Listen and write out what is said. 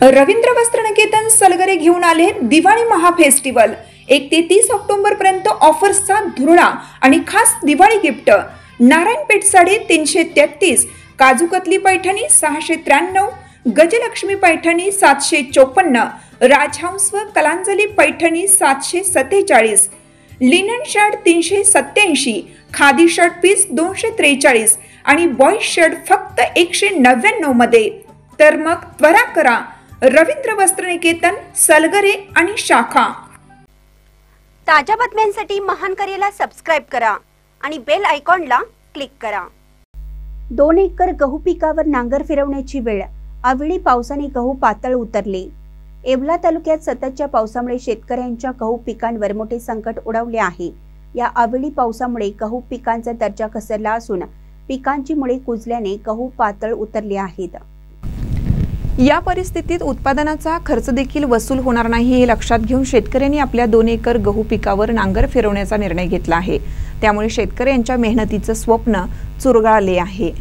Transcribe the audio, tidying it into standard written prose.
रवींद्र वस्त्रनिकेतन सलगरे घेऊन आले दिवाळी महाफेस्टिवल। 1 ते 30 ऑक्टोबर पर्यंत ऑफर्सचा धुरळा आणि खास दिवाळी गिफ्ट। नारायणपेठ साडी 333, काजूकतली पैठणी 693, गजलक्ष्मी पैठणी 754, राजहंस व Kalanjali Paithani 747, linen shirt 387, khadi shirt piece 243 आणि बॉय शर्ट फक्त 199 मध्ये। तर मग त्वरा करा, रवींद्र वस्त्रनिकेतन सलगरे आणि शाखा। ताज्या बातम्यांसाठी महान करेला सबस्क्राइब करा आणि बेल आयकॉनला क्लिक करा। 2 एकर गहू पिकावर नांगर फिरवण्याची वेळ। अवेळी पावसाने गहू पातळ उतरले। येवला तालुक्यात सततच्या पावसामुळे शेतकऱ्यांच्या गहू पिकांवर मोठे संकट ओढवले आहे। या अवेळी पावसामुळे गहू पिकांचा दर्जा घसरला असून पिकांची मुळे कुजल्याने गहू पातळ उतरले आहेत। या परिस्थितीत उत्पादनाचा खर्च देखील वसूल होणार नाही हे लक्षात घेऊन शेतकऱ्यांनी आपल्या 2 एकर गहू पिकावर नांगर फिरवण्याचा निर्णय घेतला आहे। त्यामुळे शेतकऱ्यांच्या मेहनतीचं स्वप्न चुरगळले आहे।